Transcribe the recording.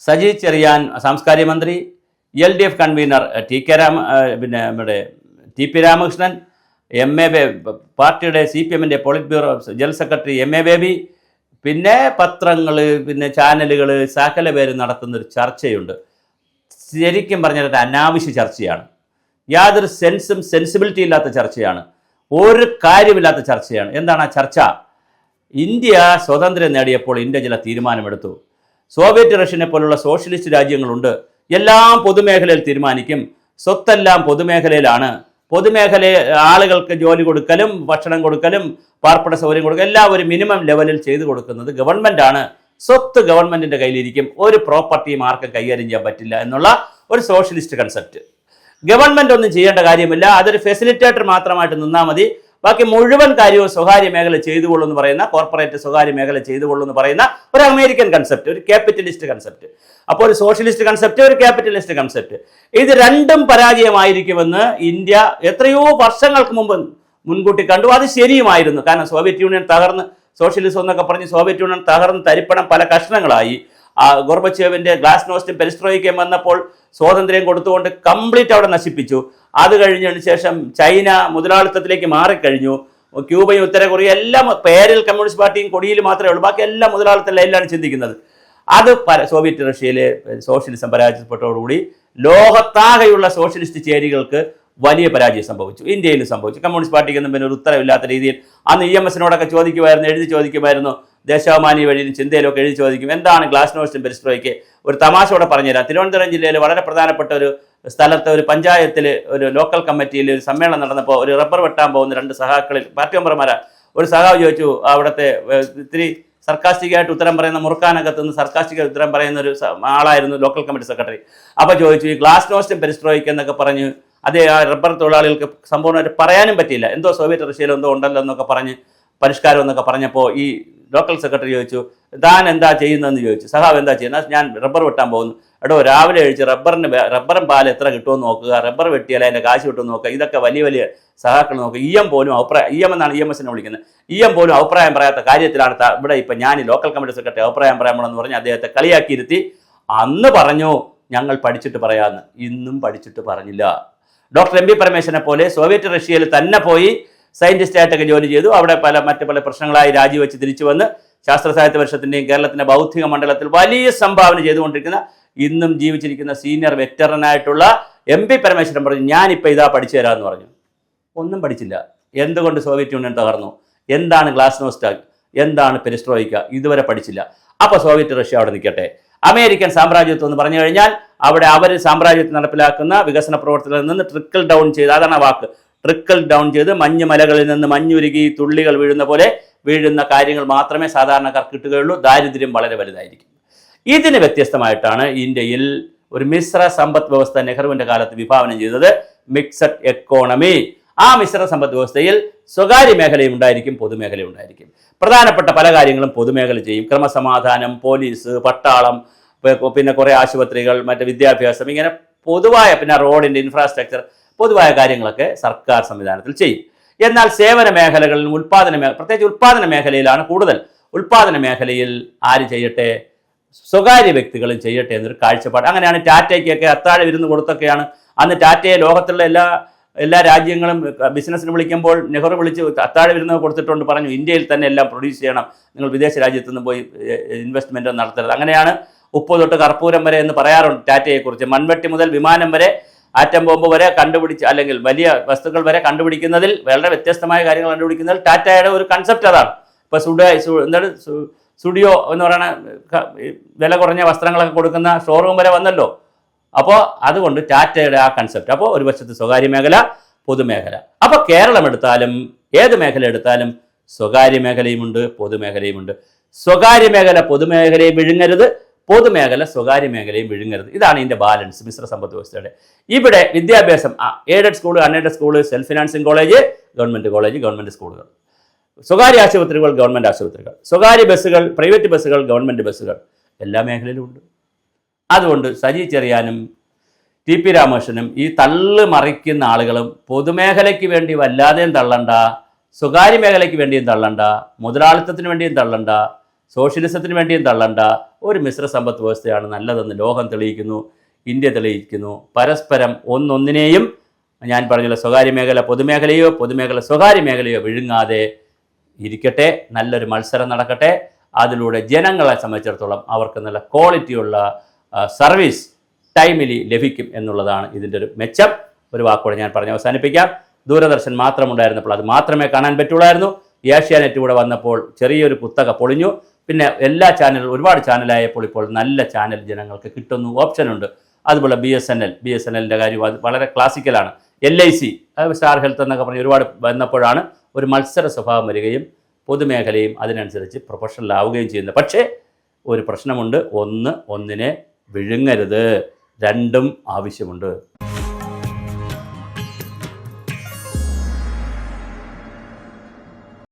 സജി ചെറിയാൻ സാംസ്കാരിക മന്ത്രി, LDF convener നമ്മുടെ TP രാമകൃഷ്ണൻ, പാർട്ടിയുടെ CPM-ന്റെ politburo general secretary MA Baby, പിന്നെ പത്രങ്ങൾ, പിന്നെ ചാനലുകൾ, സകല പേര് നടത്തുന്നൊരു ചർച്ചയുണ്ട്. ശരിക്കും പറഞ്ഞാൽ അനാവശ്യ ചർച്ചയാണ്. യാതൊരു സെൻസിബിലിറ്റി ഇല്ലാത്ത ചർച്ചയാണ്. ഒരു കാര്യമില്ലാത്ത ചർച്ചയാണ്. എന്താണ് ആ ചർച്ച? ഇന്ത്യ സ്വാതന്ത്ര്യം നേടിയപ്പോൾ ഇന്ത്യ ചില തീരുമാനമെടുത്തു. സോവിയറ്റ് റഷ്യനെ പോലുള്ള സോഷ്യലിസ്റ്റ് രാജ്യങ്ങളുണ്ട്, എല്ലാം പൊതുമേഖലയിൽ തീരുമാനിക്കും, സ്വത്തെല്ലാം പൊതുമേഖലയിലാണ്, ആളുകൾക്ക് ജോലി കൊടുക്കലും ഭക്ഷണം കൊടുക്കലും പാർപ്പിട സൗകര്യം കൊടുക്കലും എല്ലാം ഒരു മിനിമം ലെവലിൽ ചെയ്തു കൊടുക്കുന്നത് ഗവൺമെൻറ്റാണ്, സ്വത്ത് ഗവൺമെൻറ്റിൻ്റെ കയ്യിലിരിക്കും, ഒരു പ്രോപ്പർട്ടിയും ആർക്കും കൈകാര്യം ചെയ്യാൻ പറ്റില്ല എന്നുള്ള ഒരു സോഷ്യലിസ്റ്റ് കൺസെപ്റ്റ്. ഗവൺമെൻറ് ഒന്നും ചെയ്യേണ്ട കാര്യമില്ല, അതൊരു ഫെസിലിറ്റേറ്റർ മാത്രമായിട്ട് നിന്നാൽ മതി, ബാക്കി മുഴുവൻ കാര്യവും സ്വകാര്യ മേഖല ചെയ്തുകൊള്ളൂ എന്ന് പറയുന്ന, കോർപ്പറേറ്റ് സ്വകാര്യ മേഖല ചെയ്തുകൊള്ളൂ എന്ന് പറയുന്ന ഒരു അമേരിക്കൻ കൺസെപ്റ്റ്, ഒരു ക്യാപിറ്റലിസ്റ്റ് കൺസെപ്റ്റ്. അപ്പോൾ ഒരു സോഷ്യലിസ്റ്റ് കൺസെപ്റ്റ്, ഒരു ക്യാപിറ്റലിസ്റ്റ് കൺസെപ്റ്റ്, ഇത് രണ്ടും പരാജയമായിരിക്കുമെന്ന് ഇന്ത്യ എത്രയോ വർഷങ്ങൾക്ക് മുമ്പ് മുൻകൂട്ടി കണ്ടു. അത് ശരിയുമായിരുന്നു. കാരണം സോവിയറ്റ് യൂണിയൻ തകർന്ന്, സോഷ്യലിസം എന്നൊക്കെ പറഞ്ഞ് സോവിയറ്റ് യൂണിയൻ തകർന്ന് തരിപ്പണം പല കഷ്ണങ്ങളായി. ഗോർബച്ചേവിൻ്റെ ഗ്ലാസ്നോസ്റ്റും പെരിസ്ട്രോയിക്കയും വന്നപ്പോൾ സ്വാതന്ത്ര്യം കൊടുത്തുകൊണ്ട് കംപ്ലീറ്റ് അവിടെ നശിപ്പിച്ചു. അത് കഴിഞ്ഞതിന് ശേഷം ചൈന മുതലാളിത്തത്തിലേക്ക് മാറിക്കഴിഞ്ഞു. ക്യൂബയും ഉത്തര കൊറിയ എല്ലാം പേരിൽ കമ്മ്യൂണിസ്റ്റ് പാർട്ടിയും കൊടിയിൽ മാത്രമേ ഉള്ളൂ, ബാക്കി എല്ലാം മുതലാളിത്തത്തിലാണ് ചിന്തിക്കുന്നത്. അത് സോവിയറ്റ് റഷ്യയിലെ സോഷ്യലിസം പരാജയപ്പെട്ടതോടുകൂടി ലോകത്താകെയുള്ള സോഷ്യലിസ്റ്റ് ചേരികൾക്ക് വലിയ പരാജയം സംഭവിച്ചു. ഇന്ത്യയിൽ സംഭവിച്ചു. കമ്മ്യൂണിസ്റ്റ് പാർട്ടിക്കൊന്നും പിന്നെ ഒരു ഉത്തരവില്ലാത്ത രീതിയിൽ അന്ന് EMS-നോടൊക്കെ എഴുതി ചോദിക്കുമായിരുന്നു, ദേശാഭിമാനി വഴിയും ചിന്തയിലൊക്കെ എഴുതി ചോദിക്കും, എന്താണ് ഗ്ലാസ്നോസ്റ്റും പെരിസ്ട്രോയിക്ക്. ഒരു തമാശയോടെ പറഞ്ഞുതരാം. തിരുവനന്തപുരം ജില്ലയിൽ വളരെ പ്രധാനപ്പെട്ട ഒരു സ്ഥലത്ത് ഒരു പഞ്ചായത്തിൽ ഒരു ലോക്കൽ കമ്മിറ്റിയിൽ ഒരു സമ്മേളനം നടന്നപ്പോൾ ഒരു റബ്ബർ വെട്ടാൻ പോകുന്ന 2 സഹാക്കളിൽ പാർട്ടി മെമ്പർമാരാ ഒരു സഹാവ് ചോദിച്ചു, അവിടുത്തെ ഇത്തിരി സർക്കാസ്റ്റിക്കായിട്ട് ഉത്തരം പറയുന്ന മുറുക്കാനകത്ത് നിന്ന് സർക്കാസ്റ്റിക്കായിട്ട് ഉത്തരം പറയുന്ന ഒരു ആളായിരുന്നു ലോക്കൽ കമ്മിറ്റി സെക്രട്ടറി. അപ്പോൾ ചോദിച്ചു, ഈ ഗ്ലാസ്നോസ്റ്റും പെരിസ്ട്രോയിക്ക് എന്നൊക്കെ പറഞ്ഞ് അതേ ആ റബ്ബർ തൊഴിലാളികൾക്ക് സമ്പൂർണ്ണമായിട്ട് പറയാനും പറ്റിയില്ല, എന്തോ സോവിയറ്റ് റഷ്യയിൽ എന്തോ ഉണ്ടല്ലോ എന്നൊക്കെ പറഞ്ഞ് പരിഷ്കാരം എന്നൊക്കെ പറഞ്ഞപ്പോൾ ഈ ലോക്കൽ സെക്രട്ടറി ചോദിച്ചു, താൻ എന്താ ചെയ്യുന്നതെന്ന് ചോദിച്ചു. സഹാവ് എന്താ ചെയ്യുന്നത്? ഞാൻ റബ്ബർ വെട്ടാൻ പോകുന്നു. എടോ, രാവിലെ കഴിച്ച് റബ്ബറും പാൽ എത്ര കിട്ടുമെന്ന് നോക്കുക, റബ്ബർ വെട്ടിയാൽ അതിൻ്റെ കാശ് കിട്ടുമെന്ന് നോക്കുക, ഇതൊക്കെ വലിയ വലിയ സഹാക്കൾ നോക്കുക. പോലും EM എന്നാണ് EMS-നെ വിളിക്കുന്നത്, പോലും അഭിപ്രായം പറയാത്ത കാര്യത്തിലാണ് ഇവിടെ ഇപ്പം ഞാൻ ലോക്കൽ കമ്മിറ്റി സെക്രട്ടറി അഭിപ്രായം പറയാമെന്ന് പറഞ്ഞ് അദ്ദേഹത്തെ കളിയാക്കിയിരുത്തി. അന്ന് പറഞ്ഞു ഞങ്ങൾ പഠിച്ചിട്ട് പറയാമെന്ന്, ഇന്നും പഠിച്ചിട്ട് പറഞ്ഞില്ല. ഡോക്ടർ MB പരമേശ്വരനെ പോലെ സോവിയറ്റ് റഷ്യയിൽ തന്നെ പോയി സയൻറ്റിസ്റ്റായിട്ടൊക്കെ ജോലി ചെയ്തു. അവിടെ മറ്റു പല പ്രശ്നങ്ങളായി രാജിവെച്ച് തിരിച്ചു വന്ന് ശാസ്ത്ര സാഹിത്യ പരിഷത്തിൻ്റെയും കേരളത്തിൻ്റെ ബൗദ്ധിക മണ്ഡലത്തിൽ വലിയ സംഭാവന ചെയ്തുകൊണ്ടിരിക്കുന്ന, ഇന്നും ജീവിച്ചിരിക്കുന്ന സീനിയർ വെറ്ററനായിട്ടുള്ള MB പരമേശ്വരൻ പറഞ്ഞു, ഞാനിപ്പോൾ ഇതാ പഠിച്ചു തരാമെന്ന് പറഞ്ഞു. ഒന്നും പഠിച്ചില്ല. എന്തുകൊണ്ട് സോവിയറ്റ് യൂണിയൻ തകർന്നു, എന്താണ് ഗ്ലാസ്നോസ്റ്റ്, എന്താണ് പെരിസ്ട്രോയിക്ക, ഇതുവരെ പഠിച്ചില്ല. അപ്പോൾ സോവിയറ്റ് റഷ്യ അവിടെ നിൽക്കട്ടെ. അമേരിക്കൻ സാമ്രാജ്യത്വം എന്ന് പറഞ്ഞു കഴിഞ്ഞാൽ അവിടെ അവർ സാമ്രാജ്യത്തിൽ നടപ്പിലാക്കുന്ന വികസന പ്രവർത്തനത്തിൽ നിന്ന് ട്രിക്കിൾ ഡൗൺ ചെയ്ത്, അതാണ് വാക്ക്, ട്രിക്കിൾ ഡൗൺ ചെയ്ത് മഞ്ഞുമലകളിൽ നിന്ന് മഞ്ഞുരുകി തുള്ളികൾ വീഴുന്ന പോലെ വീഴുന്ന കാര്യങ്ങൾ മാത്രമേ സാധാരണക്കാർക്ക് കിട്ടുകയുള്ളൂ. ദാരിദ്ര്യം വളരെ വലുതായിരിക്കും. ഇതിന് വ്യത്യസ്തമായിട്ടാണ് ഇന്ത്യയിൽ ഒരു മിശ്ര സമ്പദ് വ്യവസ്ഥ നെഹ്റുവിൻ്റെ കാലത്ത് വിഭാവനം ചെയ്തത്, മിക്സഡ് എക്കോണമി. ആ മിശ്ര സമ്പദ് വ്യവസ്ഥയിൽ സ്വകാര്യ മേഖലയും ഉണ്ടായിരിക്കും, പൊതുമേഖലയും ഉണ്ടായിരിക്കും. പ്രധാനപ്പെട്ട പല കാര്യങ്ങളും പൊതുമേഖല ചെയ്യും. ക്രമസമാധാനം, പോലീസ്, പട്ടാളം, പിന്നെ കുറേ ആശുപത്രികൾ, മറ്റ് വിദ്യാഭ്യാസം, ഇങ്ങനെ പൊതുവായ, പിന്നെ റോഡിൻ്റെ ഇൻഫ്രാസ്ട്രക്ചർ, പൊതുവായ കാര്യങ്ങളൊക്കെ സർക്കാർ സംവിധാനത്തിൽ ചെയ്യും. എന്നാൽ സേവന മേഖലകളിലും പ്രത്യേകിച്ച് ഉൽപ്പാദന മേഖലയിലാണ് കൂടുതൽ. ഉൽപ്പാദന മേഖലയിൽ ആര് ചെയ്യട്ടെ? സ്വകാര്യ വ്യക്തികളും ചെയ്യട്ടെ എന്നൊരു കാഴ്ചപ്പാട്. അങ്ങനെയാണ് ടാറ്റയ്ക്കൊക്കെ അത്താഴ വിരുന്ന് കൊടുത്തൊക്കെയാണ് അന്ന് ടാറ്റയെ ലോകത്തുള്ള എല്ലാ രാജ്യങ്ങളും ബിസിനസ്സിന് വിളിക്കുമ്പോൾ നെഹ്റു വിളിച്ച് അത്താഴ വിരുന്ന് കൊടുത്തിട്ടുണ്ട്. പറഞ്ഞു, ഇന്ത്യയിൽ തന്നെ എല്ലാം പ്രൊഡ്യൂസ് ചെയ്യണം, നിങ്ങൾ വിദേശ രാജ്യത്തു നിന്ന് പോയി ഇൻവെസ്റ്റ്മെൻറ്റ് നടത്തരുത്. അങ്ങനെയാണ് ഉപ്പ് തൊട്ട് കർപ്പൂരം വരെ എന്ന് പറയാറുണ്ട് ടാറ്റയെക്കുറിച്ച്. മൺവെട്ടി മുതൽ വിമാനം വരെ, ആറ്റം ബോംബ് വരെ കണ്ടുപിടിച്ച്, അല്ലെങ്കിൽ വലിയ വസ്തുക്കൾ വരെ കണ്ടുപിടിക്കുന്നതിൽ, വളരെ വ്യത്യസ്തമായ കാര്യങ്ങൾ കണ്ടുപിടിക്കുന്നതിൽ ടാറ്റയുടെ ഒരു കൺസെപ്റ്റ് അതാണ്. ഇപ്പോൾ സ്റ്റുഡിയോ എന്ന് പറയുന്ന വില കുറഞ്ഞ വസ്ത്രങ്ങളൊക്കെ കൊടുക്കുന്ന ഷോറൂം വരെ വന്നല്ലോ. അപ്പോൾ അതുകൊണ്ട് ടാറ്റയുടെ ആ കൺസെപ്റ്റ്. അപ്പോൾ ഒരു വശത്ത് സ്വകാര്യ മേഖല, പൊതുമേഖല. അപ്പോൾ കേരളം എടുത്താലും ഏത് മേഖല എടുത്താലും സ്വകാര്യ മേഖലയുമുണ്ട്, പൊതുമേഖലയുമുണ്ട്. സ്വകാര്യ മേഖല പൊതുമേഖലയെ വിഴുങ്ങരുത്, പൊതുമേഖല സ്വകാര്യ മേഖലയും വിഴുങ്ങരുത്. ഇതാണ് ഇതിൻ്റെ ബാലൻസ് മിശ്ര സമ്പദ് വ്യവസ്ഥയുടെ. ഇവിടെ വിദ്യാഭ്യാസം aided school, unaided school, self financing college, government സ്കൂളുകൾ, സ്വകാര്യ ആശുപത്രികൾ, ഗവൺമെൻറ് ആശുപത്രികൾ, സ്വകാര്യ ബസ്സുകൾ, പ്രൈവറ്റ് ബസ്സുകൾ, ഗവൺമെൻറ് ബസ്സുകൾ, എല്ലാ മേഖലയിലും ഉണ്ട്. അതുകൊണ്ട് സജി ചെറിയാനും TP രാമകൃഷ്ണനും ഈ തള്ളു മറിക്കുന്ന ആളുകളും പൊതുമേഖലയ്ക്ക് വേണ്ടി വല്ലാതെയും തള്ളണ്ട, സ്വകാര്യ മേഖലയ്ക്ക് വേണ്ടിയും തള്ളണ്ട, മുതലാളിത്തത്തിന് വേണ്ടിയും തള്ളണ്ട, സോഷ്യലിസത്തിന് വേണ്ടിയും തള്ളണ്ട. ഒരു മിശ്ര സമ്പദ് വ്യവസ്ഥയാണ് നല്ലതെന്ന് ലോകം തെളിയിക്കുന്നു, ഇന്ത്യ തെളിയിക്കുന്നു. പരസ്പരം ഒന്നൊന്നിനെയും ഞാൻ പറഞ്ഞല്ലോ, സ്വകാര്യ മേഖല പൊതുമേഖലയോ പൊതുമേഖല സ്വകാര്യ മേഖലയോ വിഴുങ്ങാതെ ഇരിക്കട്ടെ. നല്ലൊരു മത്സരം നടക്കട്ടെ. അതിലൂടെ ജനങ്ങളെ സംബന്ധിച്ചിടത്തോളം അവർക്ക് നല്ല ക്വാളിറ്റിയുള്ള സർവീസ് ടൈമിലി ലഭിക്കും എന്നുള്ളതാണ് ഇതിൻ്റെ ഒരു മെച്ചം. ഒരു വാക്കോടെ ഞാൻ പറഞ്ഞ് അവസാനിപ്പിക്കാം. ദൂരദർശൻ മാത്രമുണ്ടായിരുന്നപ്പോൾ അത് മാത്രമേ കാണാൻ പറ്റുള്ളായിരുന്നു. ഏഷ്യാനെറ്റ് കൂടെ വന്നപ്പോൾ ചെറിയൊരു കുത്തക പൊളിഞ്ഞു. പിന്നെ എല്ലാ ചാനലുകളും ഒരുപാട് ചാനലായപ്പോൾ ഇപ്പോൾ നല്ല ചാനൽ ജനങ്ങൾക്ക് കിട്ടുന്നു, ഓപ്ഷനുണ്ട്. അതുപോലെ ബി എസ് എൻ എല്ലിൻ്റെ കാര്യം അത് വളരെ ക്ലാസിക്കലാണ്. LIC, സ്റ്റാർ ഹെൽത്ത് എന്നൊക്കെ പറഞ്ഞ് ഒരുപാട് വന്നപ്പോഴാണ് ഒരു മത്സര സ്വഭാവം വരികയും പൊതുമേഖലയും അതിനനുസരിച്ച് പ്രൊഫഷണലാവുകയും ചെയ്യുന്നത്. പക്ഷേ ഒരു പ്രശ്നമുണ്ട്, ഒന്നിനെ വിഴുങ്ങരുത്, രണ്ടും ആവശ്യമുണ്ട്.